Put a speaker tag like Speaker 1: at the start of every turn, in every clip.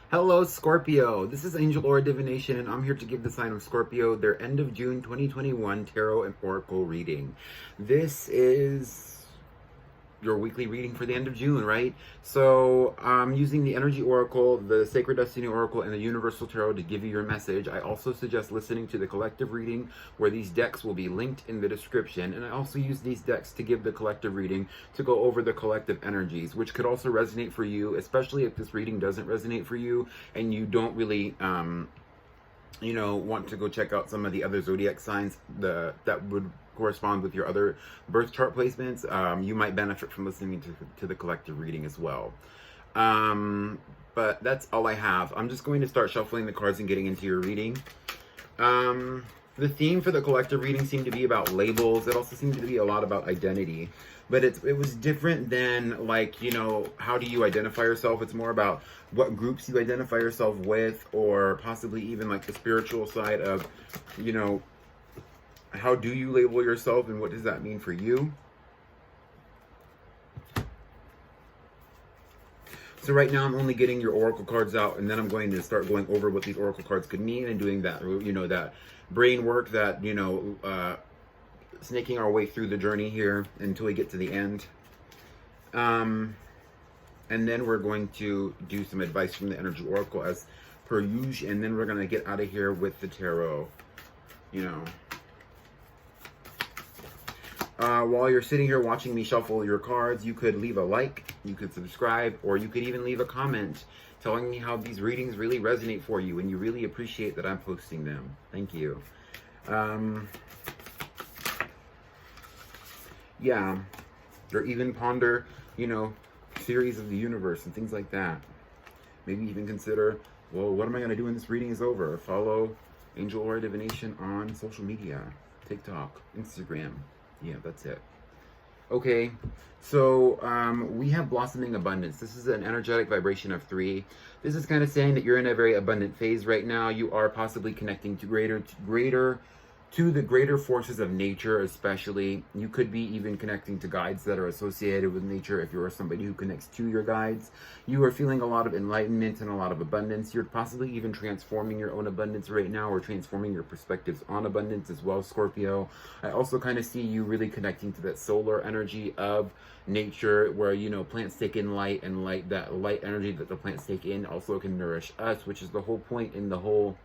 Speaker 1: Hello, Scorpio. This is Angel Aura Divination, and I'm here to give the sign of Scorpio their end of June 2021 Tarot and Oracle reading. This is your weekly reading for the end of June, right? So I'm using the Energy Oracle, the Sacred Destiny Oracle, and the Universal Tarot to give you your message. I also suggest listening to the collective reading, where these decks will be linked in the description. And I also use these decks to give the collective reading to go over the collective energies, which could also resonate for you, especially if this reading doesn't resonate for you and you don't really want to go check out some of the other zodiac signs that would correspond with your other birth chart placements. You might benefit from listening to the collective reading as well. But that's all I have. I'm just going to start shuffling the cards and getting into your reading. The theme for the collective reading seemed to be about labels. It also seemed to be a lot about identity. But it was different than, like, how do you identify yourself? It's more about what groups you identify yourself with, or possibly even like the spiritual side of, how do you label yourself and what does that mean for you? So right now I'm only getting your oracle cards out, and then I'm going to start going over what these oracle cards could mean and doing that, that brain work, that, snaking our way through the journey here until we get to the end. And then we're going to do some advice from the Energy Oracle as per usual, and then we're going to get out of here with the tarot, While you're sitting here watching me shuffle your cards, you could leave a like, you could subscribe, or you could even leave a comment telling me how these readings really resonate for you and you really appreciate that I'm posting them. Thank you. Yeah, or even ponder, theories of the universe and things like that. Maybe even consider, well, what am I going to do when this reading is over? Follow Angel Aura Divination on social media, TikTok, Instagram. Yeah, that's it. Okay, so we have blossoming abundance. This is an energetic vibration of 3. This is kind of saying that you're in a very abundant phase right now. You are possibly connecting to the greater forces of nature, especially. You could be even connecting to guides that are associated with nature. If you're somebody who connects to your guides, you are feeling a lot of enlightenment and a lot of abundance. You're possibly even transforming your own abundance right now, or transforming your perspectives on abundance as well, Scorpio. I also kind of see you really connecting to that solar energy of nature, where plants take in light, and that light energy that the plants take in also can nourish us, which is the whole point in the whole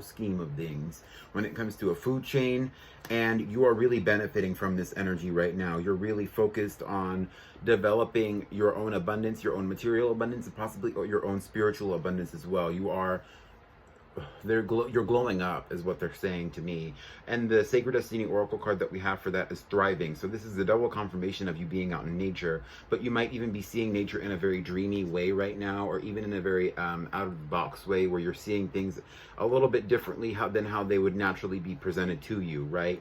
Speaker 1: scheme of things when it comes to a food chain. And you are really benefiting from this energy right now. You're really focused on developing your own abundance, your own material abundance, and possibly your own spiritual abundance as well. You're glowing up is what they're saying to me. And the Sacred Destiny Oracle card that we have for that is thriving. So this is a double confirmation of you being out in nature, but you might even be seeing nature in a very dreamy way right now, or even in a very out of the box way, where you're seeing things a little bit differently than how they would naturally be presented to you, right?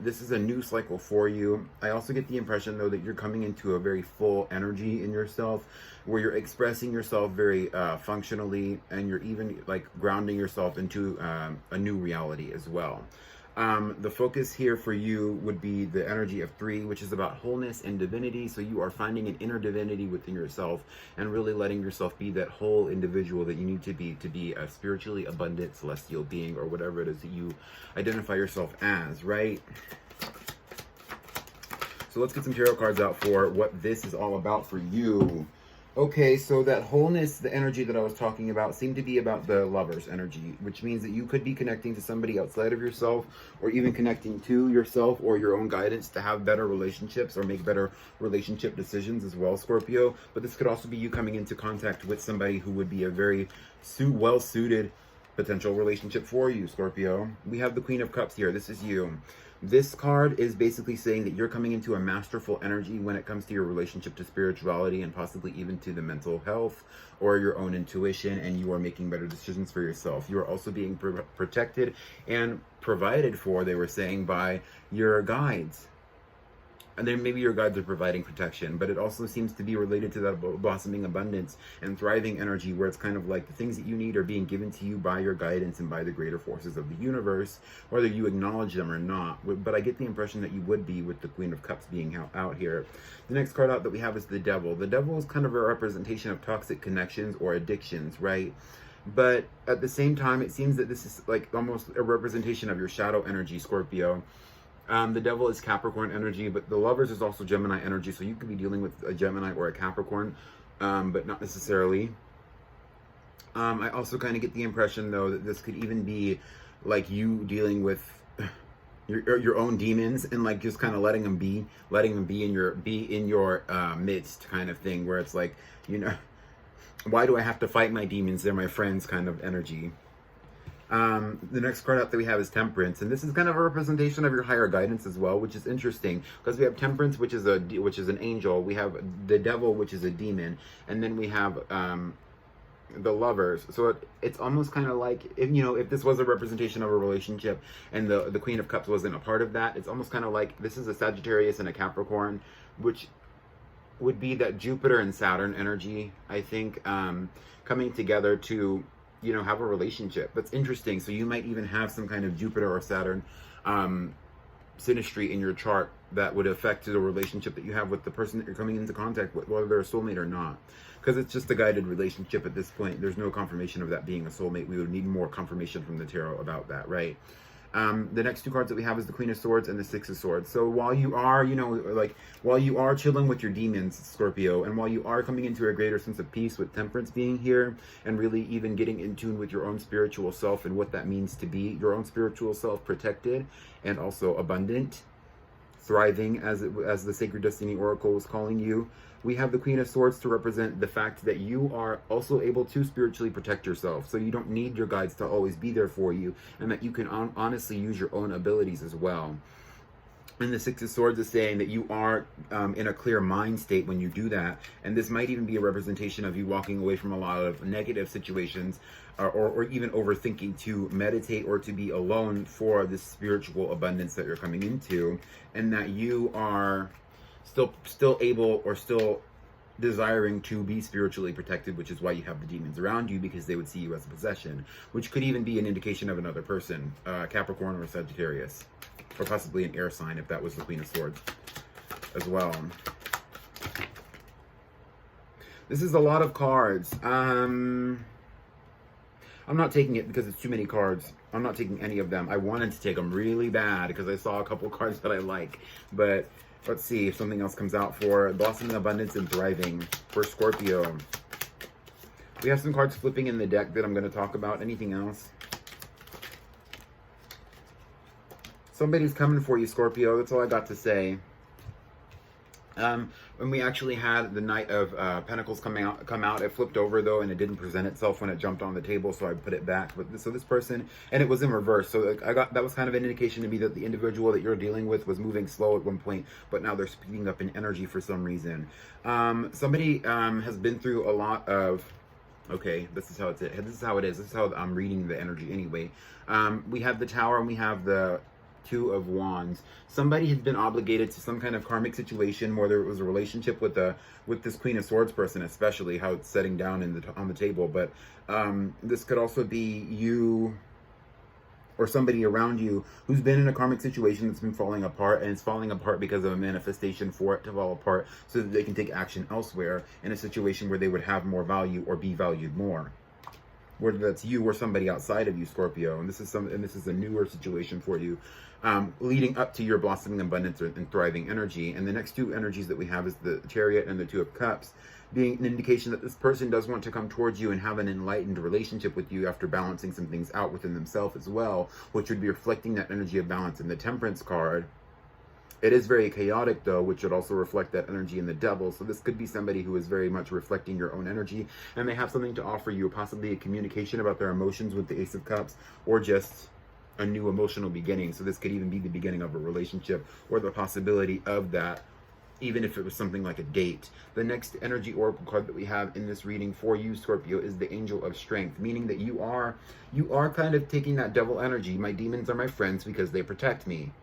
Speaker 1: This is a new cycle for you. I also get the impression, though, that you're coming into a very full energy in yourself, where you're expressing yourself very functionally, and you're even like grounding yourself into a new reality as well. The focus here for you would be the energy of 3, which is about wholeness and divinity. So you are finding an inner divinity within yourself and really letting yourself be that whole individual that you need to be a spiritually abundant celestial being, or whatever it is that you identify yourself as, right? So let's get some tarot cards out for what this is all about for you. Okay, so that wholeness, the energy that I was talking about, seemed to be about the Lover's energy, which means that you could be connecting to somebody outside of yourself, or even connecting to yourself or your own guidance to have better relationships or make better relationship decisions as well, Scorpio. But this could also be you coming into contact with somebody who would be a very well-suited potential relationship for you, Scorpio. We have the Queen of Cups here. This is you. This card is basically saying that you're coming into a masterful energy when it comes to your relationship to spirituality, and possibly even to the mental health or your own intuition, and you are making better decisions for yourself. You are also being protected and provided for, they were saying, by your guides. and then maybe your guides are providing protection, but it also seems to be related to that blossoming abundance and thriving energy, where it's kind of like the things that you need are being given to you by your guidance and by the greater forces of the universe, whether you acknowledge them or not. But I get the impression that you would be, with the Queen of Cups being out here. The next card out that we have is the Devil. The Devil is kind of a representation of toxic connections or addictions, right? But at the same time, it seems that this is like almost a representation of your shadow energy, Scorpio. The Devil is Capricorn energy, but the Lovers is also Gemini energy, so you could be dealing with a Gemini or a Capricorn, but not necessarily. I also kind of get the impression, though, that this could even be like you dealing with your own demons, and like just kind of letting them be in your midst, kind of thing, where it's like, you know, why do I have to fight my demons? They're my friends, kind of energy. The next card out that we have is Temperance, and this is kind of a representation of your higher guidance as well, which is interesting because we have Temperance, which is an angel. We have the Devil, which is a demon, and then we have the Lovers. So it's almost kind of like, if this was a representation of a relationship and the Queen of Cups wasn't a part of that, it's almost kind of like this is a Sagittarius and a Capricorn, which would be that Jupiter and Saturn energy, I think, coming together to have a relationship. That's interesting. So you might even have some kind of Jupiter or Saturn synastry in your chart that would affect the relationship that you have with the person that you're coming into contact with, whether they're a soulmate or not. Because it's just a guided relationship at this point. There's no confirmation of that being a soulmate. We would need more confirmation from the tarot about that, right? The next two cards that we have is the Queen of Swords and the Six of Swords. So while you are, while you are chilling with your demons, Scorpio, and while you are coming into a greater sense of peace with Temperance being here, and really even getting in tune with your own spiritual self and what that means to be your own spiritual self, protected and also abundant, thriving, as the Sacred Destiny Oracle was calling you, we have the Queen of Swords to represent the fact that you are also able to spiritually protect yourself. So you don't need your guides to always be there for you, and that you can honestly use your own abilities as well. And the Six of Swords is saying that you are in a clear mind state when you do that. And this might even be a representation of you walking away from a lot of negative situations or even overthinking, to meditate or to be alone for this spiritual abundance that you're coming into. And that you are still able or still desiring to be spiritually protected, which is why you have the demons around you, because they would see you as a possession, which could even be an indication of another person, Capricorn or Sagittarius. Or possibly an air sign, if that was the Queen of Swords as well. This is a lot of cards. I'm not taking it because it's too many cards. I'm not taking any of them. I wanted to take them really bad because I saw a couple cards that I like. But let's see if something else comes out for Blossoming Abundance and Thriving for Scorpio. We have some cards flipping in the deck that I'm going to talk about. Anything else? Somebody's coming for you, Scorpio. That's all I got to say. When we actually had the Knight of Pentacles come out, it flipped over though, and it didn't present itself when it jumped on the table, so I put it back. But so this person, and it was in reverse, so that was kind of an indication to me that the individual that you're dealing with was moving slow at one point, but now they're speeding up in energy for some reason. Somebody has been through a lot of. Okay, this is how it is. This is how I'm reading the energy anyway. We have the Tower and we have the Two of Wands. Somebody has been obligated to some kind of karmic situation, whether it was a relationship with this Queen of Swords person, especially how it's setting down on the table. But this could also be you or somebody around you who's been in a karmic situation that's been falling apart, and it's falling apart because of a manifestation for it to fall apart, so that they can take action elsewhere in a situation where they would have more value or be valued more. Whether that's you or somebody outside of you, Scorpio, and this is a newer situation for you, leading up to your blossoming abundance and thriving energy. And the next two energies that we have is the Chariot and the Two of Cups, being an indication that this person does want to come towards you and have an enlightened relationship with you after balancing some things out within themselves as well, which would be reflecting that energy of balance in the Temperance card. It is very chaotic though, which would also reflect that energy in the Devil. So this could be somebody who is very much reflecting your own energy, and they have something to offer you, possibly a communication about their emotions with the Ace of Cups, or just a new emotional beginning. So this could even be the beginning of a relationship, or the possibility of that, even if it was something like a date. The next energy oracle card that we have in this reading for you, Scorpio, is the Angel of Strength, meaning that you are kind of taking that Devil energy. My demons are my friends because they protect me.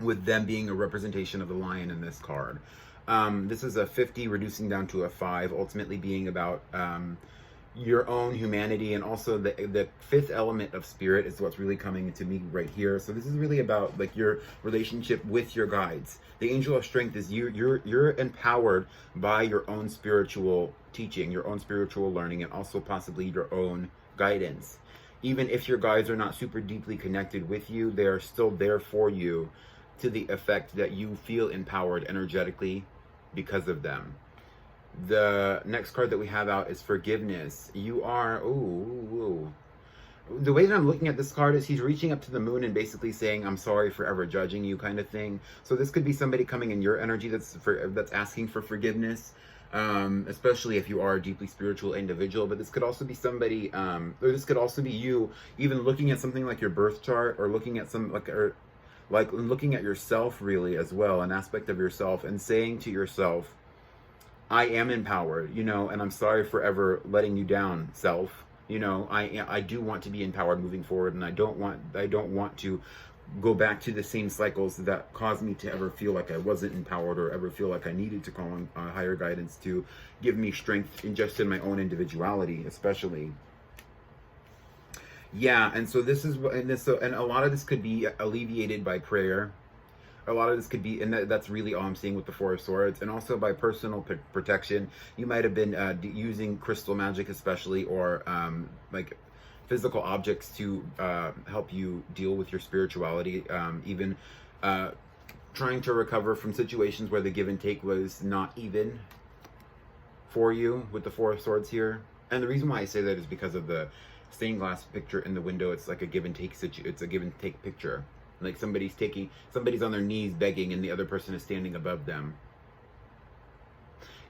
Speaker 1: with them being a representation of the lion in this card. This is a 50 reducing down to a 5, ultimately being about your own humanity, and also the fifth element of spirit is what's really coming into me right here. So this is really about like your relationship with your guides. The angel of strength is you're empowered by your own spiritual teaching, your own spiritual learning, and also possibly your own guidance. Even if your guides are not super deeply connected with you, they are still there for you, to the effect that you feel empowered energetically because of them. The next card that we have out is forgiveness. You are, the way that I'm looking at this card is he's reaching up to the moon and basically saying, I'm sorry for ever judging you, kind of thing. So this could be somebody coming in your energy that's asking for forgiveness, especially if you are a deeply spiritual individual. But this could also be somebody, or this could also be you, even looking at something like your birth chart, or looking at like looking at yourself really as well, an aspect of yourself, and saying to yourself, I am empowered, you know, and I'm sorry for ever letting you down, self. You know, I do want to be empowered moving forward, and I don't want to go back to the same cycles that caused me to ever feel like I wasn't empowered, or ever feel like I needed to call on higher guidance to give me strength in my own individuality, especially. Yeah, and so this is and a lot of this could be alleviated by prayer. A lot of this could be, and that's really all I'm seeing with the Four of Swords, and also by personal protection. You might have been using crystal magic, especially, or like physical objects to help you deal with your spirituality. Even trying to recover from situations where the give and take was not even for you with the Four of Swords here. And the reason why I say that is because of the stained glass picture in the window. It's like a give and take it's a give and take picture. Like somebody's on their knees begging, and the other person is standing above them.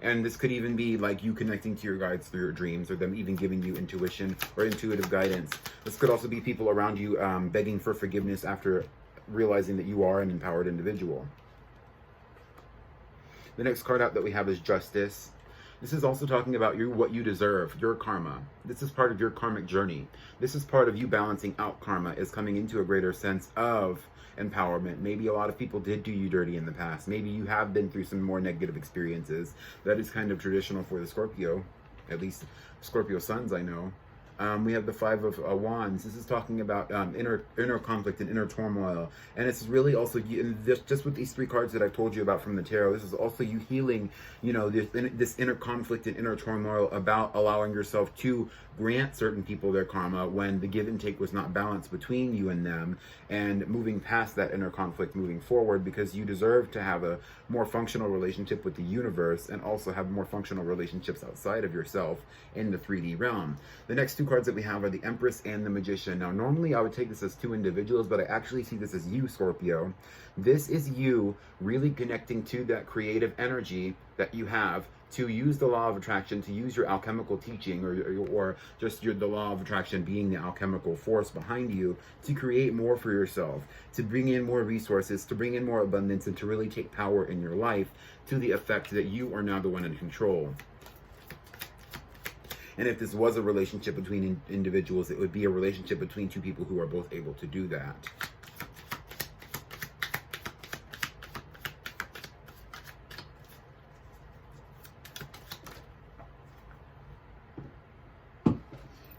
Speaker 1: And this could even be like you connecting to your guides through your dreams, or them even giving you intuition or intuitive guidance. This could also be people around you begging for forgiveness after realizing that you are an empowered individual. The next card out that we have is Justice. This is also talking about what you deserve, your karma. This is part of your karmic journey. This is part of you balancing out karma, is coming into a greater sense of empowerment. Maybe a lot of people did do you dirty in the past. Maybe you have been through some more negative experiences. That is kind of traditional for the Scorpio, at least Scorpio suns I know. We have the Five of Wands. This is talking about inner conflict and inner turmoil, and it's really also just with these three cards that I've told you about from the tarot. This is also you healing, you know, this inner conflict and inner turmoil about allowing yourself to grant certain people their karma when the give and take was not balanced between you and them, and moving past that inner conflict, moving forward, because you deserve to have a more functional relationship with the universe, and also have more functional relationships outside of yourself in the 3D realm. The next two cards that we have are the Empress and the Magician. Now, normally I would take this as two individuals, but I actually see this as you, Scorpio. This is you really connecting to that creative energy that you have, to use the law of attraction, to use your alchemical teaching, or just the law of attraction being the alchemical force behind you, to create more for yourself, to bring in more resources, to bring in more abundance, and to really take power in your life, to the effect that you are now the one in control. And if this was a relationship between individuals, it would be a relationship between two people who are both able to do that.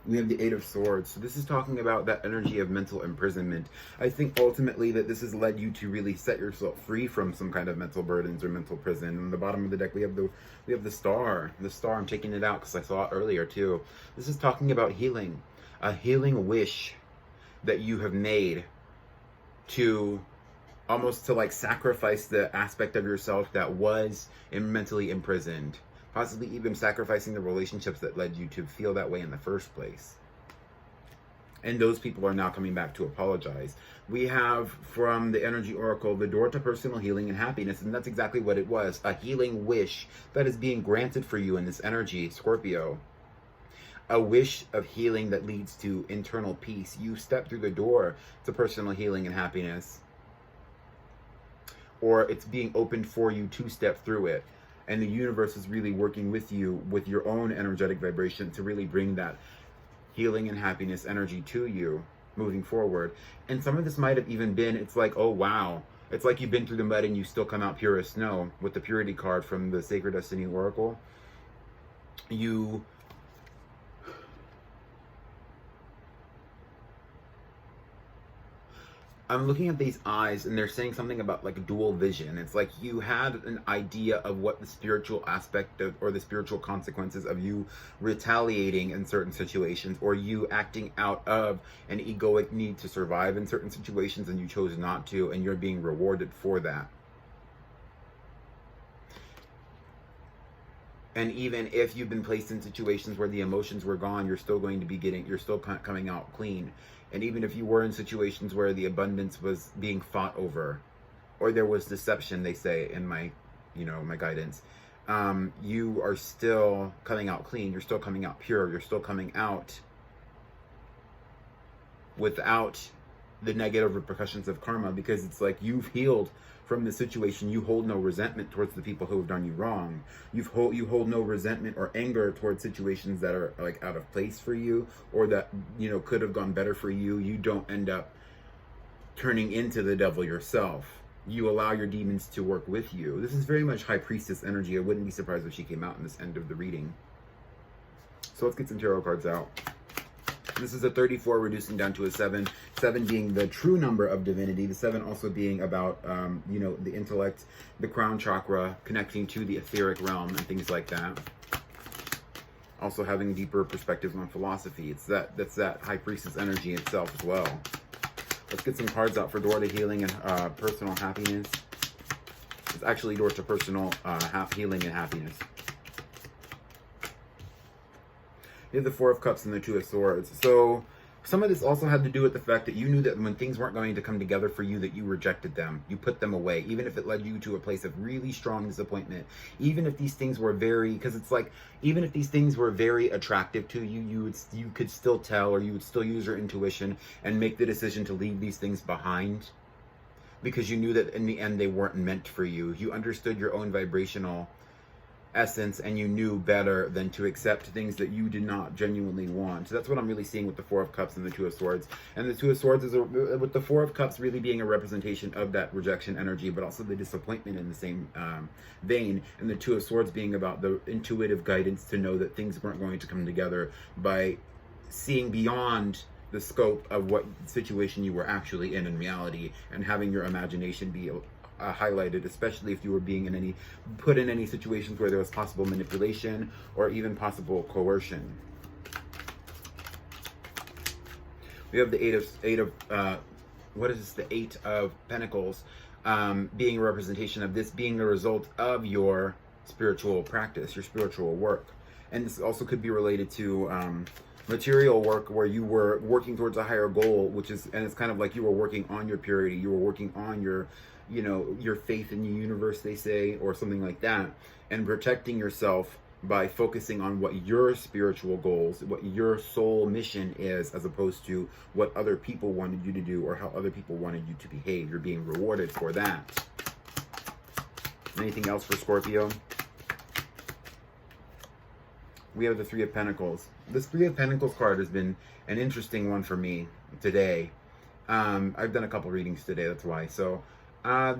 Speaker 1: We have the Eight of Swords. So this is talking about that energy of mental imprisonment. I think ultimately that this has led you to really set yourself free from some kind of mental burdens or mental prison. On the bottom of the deck, we have the Star. The Star, I'm taking it out because I saw it earlier too. This is talking about healing. A healing wish that you have made to almost to like sacrifice the aspect of yourself that was mentally imprisoned. Possibly even sacrificing the relationships that led you to feel that way in the first place. And those people are now coming back to apologize. We have from the Energy Oracle, the door to personal healing and happiness. And that's exactly what it was. A healing wish that is being granted for you in this energy, Scorpio. A wish of healing that leads to internal peace. You step through the door to personal healing and happiness. Or it's being opened for you to step through it. And the universe is really working with you with your own energetic vibration to really bring that healing and happiness energy to you moving forward. And some of this might have even been, it's like, oh wow, It's like you've been through the mud and you still come out pure as snow with the purity card from the Sacred Destiny Oracle. I'm looking at these eyes and they're saying something about like dual vision. It's like you had an idea of what the spiritual aspect of, or the spiritual consequences of you retaliating in certain situations, or you acting out of an egoic need to survive in certain situations, and you chose not to, and you're being rewarded for that. And even if you've been placed in situations where the emotions were gone, you're still going to be you're still coming out clean. And even if you were in situations where the abundance was being fought over, or there was deception, they say in my, my guidance, you are still coming out clean. You're still coming out pure. You're still coming out without the negative repercussions of karma, because it's like you've healed from the situation. You hold no resentment towards the people who have done you wrong. You hold no resentment or anger towards situations that are like out of place for you, or that could have gone better for you. You don't end up turning into the devil yourself. You allow your demons to work with you. This is very much High Priestess energy. I wouldn't be surprised if she came out in this end of the reading. So let's get some tarot cards out. This is a 34 reducing down to a 7. 7 being the true number of divinity. The 7 also being about, the intellect, the crown chakra, connecting to the etheric realm and things like that. Also having deeper perspectives on philosophy. That's that High Priestess energy itself as well. Let's get some cards out for door to healing and personal happiness. It's actually door to personal healing and happiness. You have the Four of Cups and the Two of Swords. So some of this also had to do with the fact that you knew that when things weren't going to come together for you, that you rejected them. You put them away, even if it led you to a place of really strong disappointment. Even if these things were because it's like, even if these things were very attractive to you, you could still tell, or you would still use your intuition and make the decision to leave these things behind, because you knew that in the end they weren't meant for you. You understood your own vibrational essence, and you knew better than to accept things that you did not genuinely want. So that's what I'm really seeing with the Four of Cups and the Two of Swords. And the Two of Swords is with the Four of Cups really being a representation of that rejection energy, but also the disappointment in the same vein, and the Two of Swords being about the intuitive guidance to know that things weren't going to come together by seeing beyond the scope of what situation you were actually in reality, and having your imagination be highlighted, especially if you were being put in any situations where there was possible manipulation or even possible coercion. We have the Eight of Pentacles, being a representation of this being the result of your spiritual practice, your spiritual work. And this also could be related to material work, where you were working towards a higher goal, and it's kind of like you were working on your purity, you were working on your faith in the universe, they say, or something like that, and protecting yourself by focusing on what your spiritual goals, what your soul mission is, as opposed to what other people wanted you to do or how other people wanted you to behave. You're being rewarded for that. Anything else for Scorpio? We have the Three of Pentacles. This Three of Pentacles card has been an interesting one for me today. I've done a couple readings today, that's why. So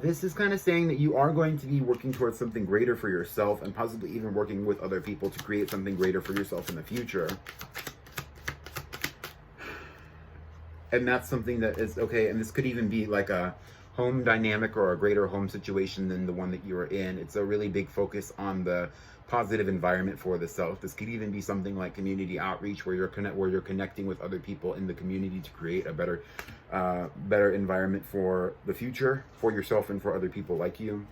Speaker 1: this is kind of saying that you are going to be working towards something greater for yourself, and possibly even working with other people to create something greater for yourself in the future. And that's something that is okay. And this could even be like a home dynamic or a greater home situation than the one that you are in. It's a really big focus on the positive environment for the self. This could even be something like community outreach, where you're connecting with other people in the community to create a better environment for the future, for yourself and for other people like you.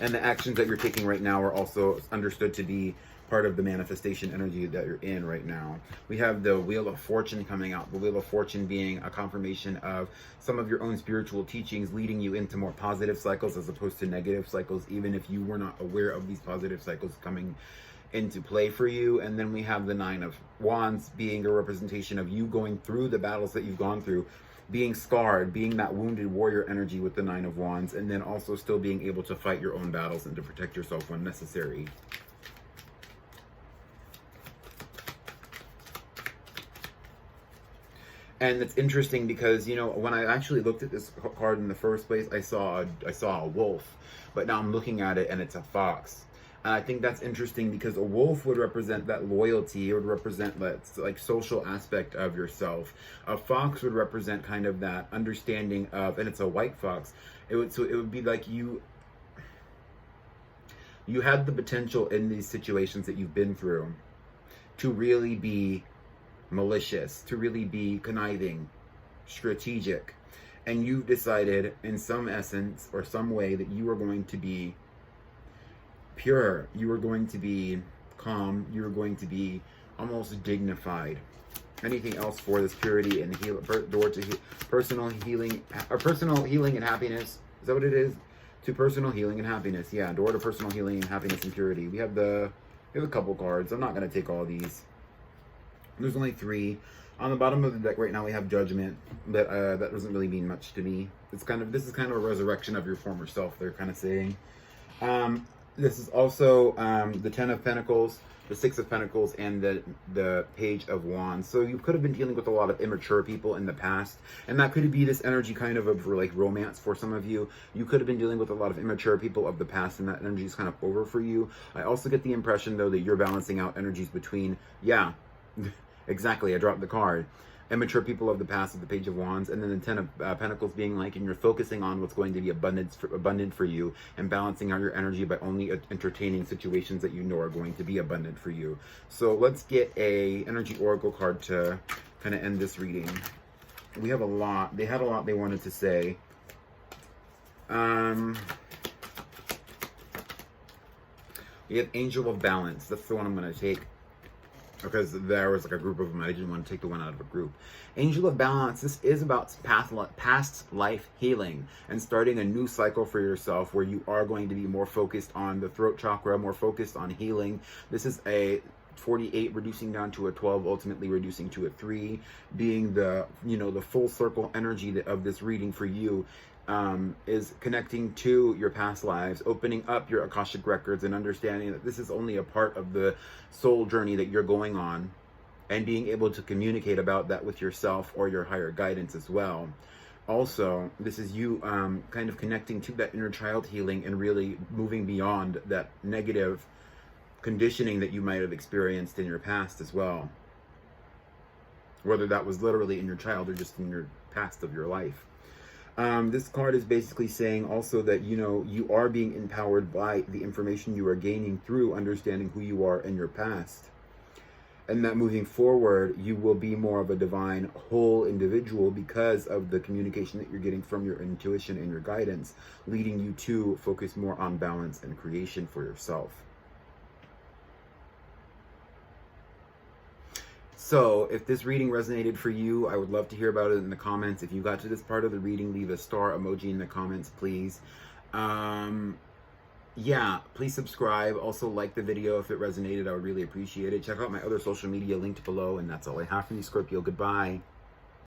Speaker 1: And the actions that you're taking right now are also understood to be part of the manifestation energy that you're in right now. We have the Wheel of Fortune coming out. The Wheel of Fortune being a confirmation of some of your own spiritual teachings, leading you into more positive cycles as opposed to negative cycles, even if you were not aware of these positive cycles coming into play for you. And then we have the Nine of Wands being a representation of you going through the battles that you've gone through, being scarred, being that wounded warrior energy with the Nine of Wands, and then also still being able to fight your own battles and to protect yourself when necessary. And it's interesting because, you know, when I actually looked at this card in the first place, I saw a wolf, but now I'm looking at it and it's a fox. And I think that's interesting because a wolf would represent that loyalty. It would represent that like social aspect of yourself. A fox would represent kind of that understanding of, and it's a white fox. It would be like you had the potential in these situations that you've been through to really be malicious, to really be conniving, strategic, and you've decided in some essence or some way that you are going to be pure, you are going to be calm, you are going to be almost dignified. Anything else for this purity and door to personal healing, or personal healing and happiness? Is that what it is? To personal healing and happiness. Yeah, door to personal healing and happiness and purity. We have a couple cards. I'm not going to take all these. There's only 3. On the bottom of the deck right now we have Judgment, but that doesn't really mean much to me. This is kind of a resurrection of your former self, they're kind of saying. This is also the 10 of Pentacles, the 6 of Pentacles, and the Page of Wands. So you could have been dealing with a lot of immature people in the past, and that could be this energy kind of like romance for some of you. You could have been dealing with a lot of immature people of the past, and that energy is kind of over for you. I also get the impression, though, that you're balancing out energies between, yeah, exactly, I dropped the card. Immature people of the past of the Page of Wands, and then the 10 of Pentacles being like, and you're focusing on what's going to be abundant for you, and balancing out your energy by only entertaining situations that you know are going to be abundant for you. So let's get a energy oracle card to kind of end this reading. We have a lot. They had a lot they wanted to say. We have Angel of Balance. That's the one I'm going to take, because there was like a group of them. I didn't want to take the one out of a group. Angel of Balance. This is about past life healing and starting a new cycle for yourself, where you are going to be more focused on the throat chakra, more focused on healing. This is a 48 reducing down to a 12, ultimately reducing to a 3, being the, you know, the full circle energy of this reading for you. Is connecting to your past lives, opening up your Akashic records, and understanding that this is only a part of the soul journey that you're going on, and being able to communicate about that with yourself or your higher guidance as well. Also, this is you kind of connecting to that inner child healing and really moving beyond that negative conditioning that you might have experienced in your past as well, whether that was literally in your child or just in your past of your life. This card is basically saying also that, you know, you are being empowered by the information you are gaining through understanding who you are in your past. And that moving forward, you will be more of a divine whole individual because of the communication that you're getting from your intuition and your guidance, leading you to focus more on balance and creation for yourself. So if this reading resonated for you, I would love to hear about it in the comments. If you got to this part of the reading, leave a star emoji in the comments, please. Yeah, please subscribe. Also like the video if it resonated. I would really appreciate it. Check out my other social media linked below. And that's all I have for you, Scorpio. Goodbye.